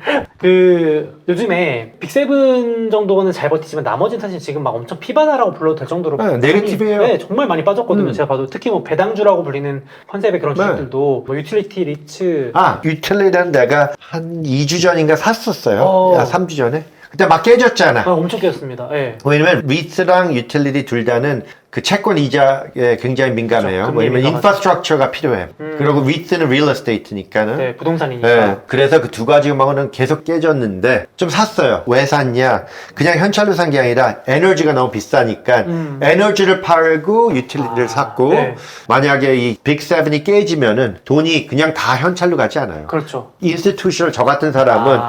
요즘에 빅7 정도는 잘 버티지만 나머지는 사실 지금 막 엄청 피바다라고 불러도 될 정도로. 네거티브예요. 네, 정말 많이 빠졌거든요. 제가 봐도 특히 뭐 배당주라고 불리는 컨셉의 그런 주식들도 뭐 유틸리티, 리츠. 유틸리티는 내가 한 2주 전인가 샀었어요. 3주 전에. 그때 막 깨졌잖아. 엄청 깨졌습니다. 네. 왜냐면 리츠랑 유틸리티 둘 다는 그 채권 이자에 굉장히 민감해요. 그렇죠. 왜냐면 인프라스트럭처가 필요해. 그리고 리츠는 리얼 에스테이트니까는. 네, 부동산이니까. 네, 그래서 그 두 가지 음악은 계속 깨졌는데 좀 샀어요. 왜 샀냐? 그냥 현찰로 산 게 아니라 에너지가 너무 비싸니까 에너지를 팔고 유틸리티를 샀고 네. 만약에 이 빅7이 깨지면은 돈이 그냥 다 현찰로 가지 않아요. 그렇죠. 인스티튜셔널 저 같은 사람은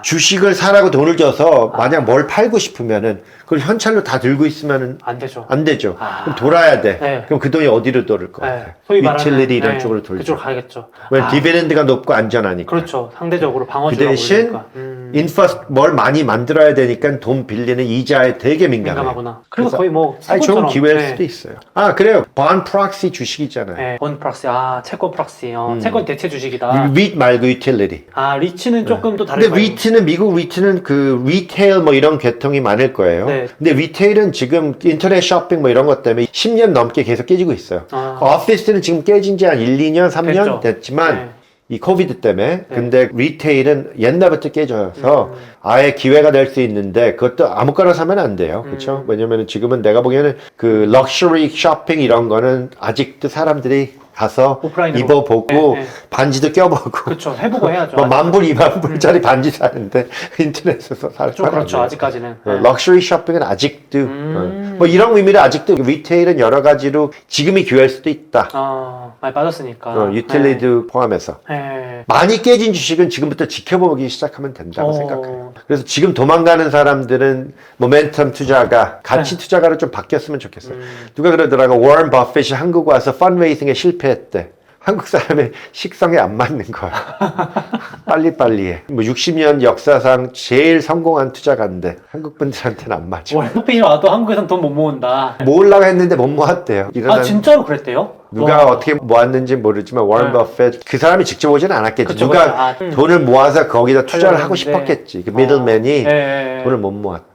주식을 사라고 돈을 줘서 만약 뭘 팔고 싶으면은 그걸 현찰로 다 들고 있으면은 안 되죠. 안 되죠. 그럼 돌아야 돼. 네. 그럼 그 돈이 어디로 돌을 것 같아요? 유틸리티 이런 쪽으로 돌죠. 그쪽으로 가야겠죠. 왜냐면 디비덴드가 높고 안전하니까. 그렇죠. 상대적으로 그 방어주라고 대신 뭘 많이 만들어야 되니까 돈 빌리는 이자에 되게 민감해요. 민감하구나. 그래서 거의 뭐 좋은 기회일 수도 있어요. 그래요. 본 프록시 주식이잖아요. 네, 본 프락시. 채권 프락시. 채권 대체 주식이다. 리트 말고 유틸리티. 리츠는 조금 또 다른 근데 리트는 미국 리트는 그 리테일 뭐 이런 계통이 많을 거예요. 네. 근데 리테일은 지금 인터넷 쇼핑 뭐 이런 것 때문에 10년 넘게 계속 깨지고 있어요. 오피스는 지금 깨진 지 한 1, 2년, 3년 됐죠. 됐지만 네. 이 코비드 때문에 근데 리테일은 옛날부터 깨져서 아예 기회가 될 수 있는데 그것도 아무거나 사면 안 돼요. 그렇죠? 왜냐면 지금은 내가 보기에는 그 럭셔리 쇼핑 이런 거는 아직도 사람들이 가서 오프라인으로. 입어보고 네. 반지도 껴보고 그렇죠. 해보고 해야죠. 뭐 10,000불, 20,000불짜리 반지 사는데 인터넷에서 그렇죠. 아직까지는. 럭셔리 쇼핑은 아직도 뭐 이런 의미로 아직도 리테일은 여러 가지로 지금이 기회일 수도 있다. 많이 빠졌으니까. 유틸리티 포함해서. 네. 많이 깨진 주식은 지금부터 지켜보기 시작하면 된다고 생각해요. 그래서 지금 도망가는 사람들은 모멘텀 투자가 가치 투자가로 좀 바뀌었으면 좋겠어요. 누가 그러더라고 워런 버핏이 한국 와서 펀레이싱에 실패했대. 한국 사람의 식성에 안 맞는 거야. 빨리빨리 해. 뭐 60년 역사상 제일 성공한 투자가인데 한국 분들한테는 안 맞아. 워렌 와도 한국에선 돈 못 모은다. 모으려고 했는데 못 모았대요. 진짜로 그랬대요? 누가 어떻게 모았는지 모르지만 워런 버핏 그 사람이 직접 오지는 않았겠지. 그쵸, 누가 돈을 모아서 거기다 투자를 하고 싶었겠지. 그 미들맨이 돈을 못 모았대.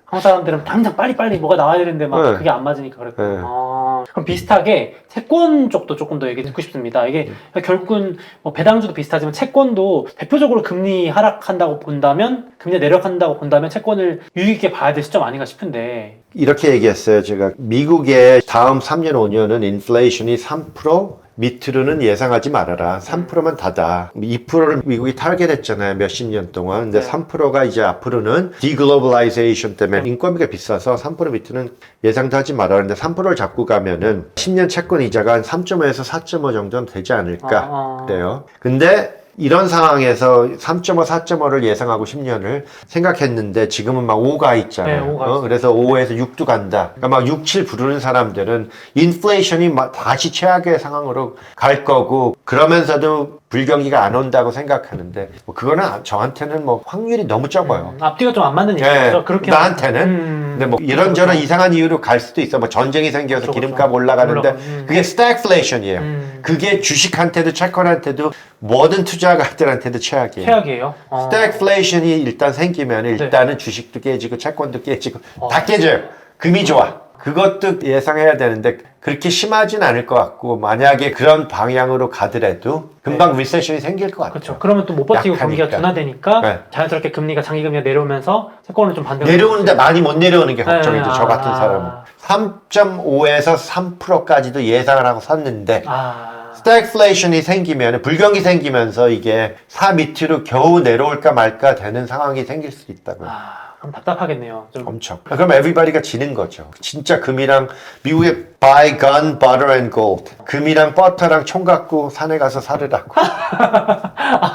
한국 사람들은 당장 빨리빨리 뭐가 나와야 되는데 막 그게 안 맞으니까 그랬구나. 그럼 비슷하게 채권 쪽도 조금 더 얘기 듣고 싶습니다. 이게 결국은 뭐 배당주도 비슷하지만 채권도 대표적으로 금리 하락한다고 본다면 금리 내려간다고 본다면 채권을 유익 있게 봐야 될 시점 아닌가 싶은데 이렇게 얘기했어요. 제가 미국의 다음 3년 5년은 인플레이션이 3% 밑으로는 예상하지 말아라. 3%만 다다. 2%를 미국이 타겟했잖아요. 몇십 년 동안. 근데 3%가 이제 앞으로는 디글로벌라이제이션 때문에 인건비가 비싸서 3% 밑으로는 예상도 하지 말아라. 근데 3%를 잡고 가면은 10년 채권 이자가 한 3.5에서 4.5 정도는 되지 않을까. 그래요. 근데 이런 상황에서 3.5, 4.5를 예상하고 10년을 생각했는데 지금은 막 5가 있잖아요. 네, 5가 그래서 5에서 6도 간다. 그러니까 막 6, 7 부르는 사람들은 인플레이션이 막 다시 최악의 상황으로 갈 거고 그러면서도 불경기가 안 온다고 생각하는데 뭐 그거는 저한테는 뭐 확률이 너무 적어요. 앞뒤가 좀 안 맞는 얘기죠. 그렇게 나한테는. 근데 뭐 이런저런 이상한 이유로 갈 수도 있어. 뭐 전쟁이 생겨서 기름값 올라가는데 그게 스태그플레이션이에요. 그게 주식한테도 채권한테도 모든 투자가들한테도 최악이에요. 최악이에요. 스태그플레이션이 일단 생기면 일단은 주식도 깨지고 채권도 깨지고 다 깨져요. 금이 좋아. 그것도 예상해야 되는데 그렇게 심하진 않을 것 같고 만약에 그런 방향으로 가더라도 금방 리세션이 생길 것 같아요. 그렇죠. 그러면 또 못 버티고 경기가 약하니까. 둔화되니까 네. 자연스럽게 금리가 장기 금리가 내려오면서 채권을 좀 반대로 내려오는데 많이 못 내려오는 게 걱정이죠. 저 같은 아. 사람은 3.5에서 3%까지도 예상을 하고 샀는데 스태그플레이션이 생기면 불경기 생기면서 이게 4 밑으로 겨우 내려올까 말까 되는 상황이 생길 수 있다고. 그럼 답답하겠네요. 좀. 엄청. 그럼 everybody가 지는 거죠. 진짜 금이랑 미국의 buy gun, butter and gold. 금이랑 버터랑 총 갖고 산에 가서 살으라고.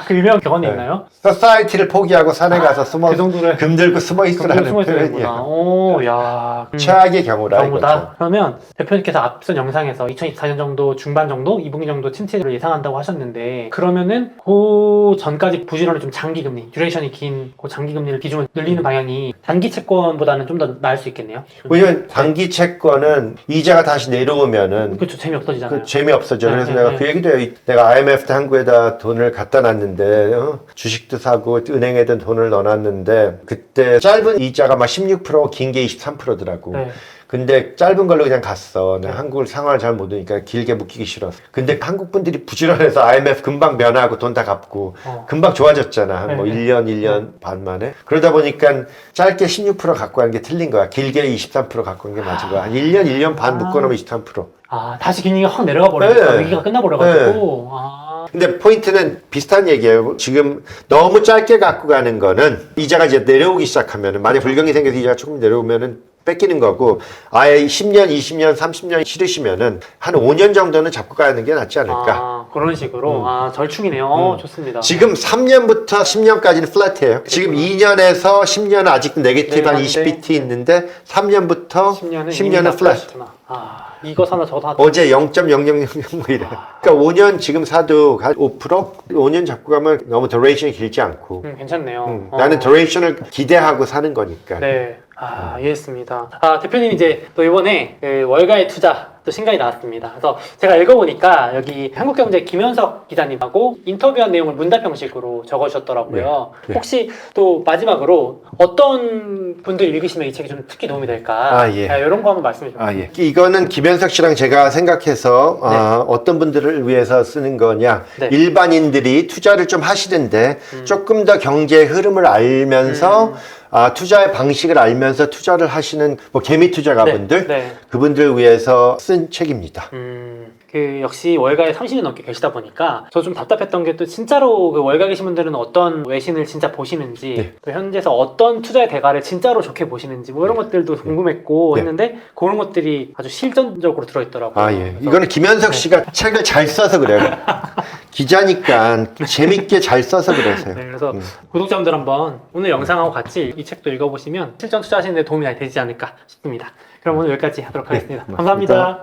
그 유명한 격언이 있나요? society를 포기하고 산에 가서 숨어 그 정도를 금 들고 숨어 있으라는 숨어 있어야 되는구나. 표현이야. 오, 야. 최악의 경우다 이거죠. 그러면 대표님께서 앞선 영상에서 2024년 정도 중반 정도, 2분기 정도 침체를 예상한다고 하셨는데 그러면은 그 전까지 부지런히 좀 장기 금리, 듀레이션이 긴 그 장기 금리를 비중을 늘리는 방향이 단기 채권보다는 좀 더 나을 수 있겠네요. 왜냐면 단기 채권은 이자가 다시 내려오면은 그렇죠. 재미없어지잖아요. 재미없어져. 네, 그래서 네, 내가 네. 그 얘기도 해요. 내가 IMF 때 한국에다 돈을 갖다 놨는데 주식도 사고 은행에든 돈을 넣어놨는데 그때 짧은 이자가 막 16%, 긴 게 23%더라고. 네. 근데 짧은 걸로 그냥 갔어. 내가 한국 상황을 잘 모르니까 길게 묵히기 싫었어. 근데 한국 분들이 부지런해서 IMF 금방 면하고 돈 다 갚고 금방 좋아졌잖아. 한 뭐 네, 1년 반 만에. 그러다 보니까 짧게 16% 갖고 가는 게 틀린 거야. 길게 23% 갖고 가는 게 맞은 거야. 한 1년 반 묶어놓으면 23%. 다시 금리가 확 내려가 버리니까 네. 위기가 끝나버려가지고. 네. 근데 포인트는 비슷한 얘기예요. 지금 너무 짧게 갖고 가는 거는 이자가 이제 내려오기 시작하면은 만약 불경기 생겨서 이자가 조금 내려오면은 뺏기는 거고 아예 10년, 20년, 30년 싫으시면은 한 5년 정도는 잡고 가는 게 낫지 않을까. 그런 식으로. 절충이네요. 좋습니다. 지금 3년부터 10년까지는 플랫이에요. 지금 2년에서 10년은 아직도 네게티브 한 20BT 있는데 3년부터 10년은 플랫. 이거 사나 저거 다. 어제 0.0000 뭐 이래. 그러니까 5년 지금 사도 한 5%? 5년 잡고 가면 너무 듀레이션이 길지 않고. 괜찮네요. 나는 듀레이션을 기대하고 사는 거니까. 네. 이해했습니다. 대표님 이제 또 이번에 그 월가의 투자 또 신간이 나왔습니다. 그래서 제가 읽어보니까 여기 한국경제 김현석 기자님하고 인터뷰한 내용을 문답 형식으로 적어주셨더라고요. 네. 혹시 또 마지막으로 어떤 분들이 읽으시면 이 책이 좀 특히 도움이 될까? 이런 거 한번 말씀해 주세요. 이거는 김현석 씨랑 제가 생각해서 어떤 분들을 위해서 쓰는 거냐. 네. 일반인들이 투자를 좀 하시는데 조금 더 경제의 흐름을 알면서 투자의 방식을 알면서 투자를 하시는 뭐 개미 투자가분들 그분들을 위해서 쓴 책입니다. 역시 월가에 30년 넘게 계시다 보니까 저 좀 답답했던 게 또 진짜로 그 월가 계신 분들은 어떤 외신을 진짜 보시는지 또 현지에서 어떤 투자의 대가를 진짜로 좋게 보시는지 뭐 이런 것들도 궁금했고 했는데 그런 것들이 아주 실전적으로 들어있더라고요. 이거는 김현석 씨가 책을 잘 써서 그래요. 기자니까 재밌게 잘 써서 그러세요. 그래서 구독자분들 한번 오늘 영상하고 같이 이 책도 읽어보시면 실전 투자하시는 데 도움이 많이 되지 않을까 싶습니다. 그럼 오늘 여기까지 하도록 하겠습니다. 감사합니다.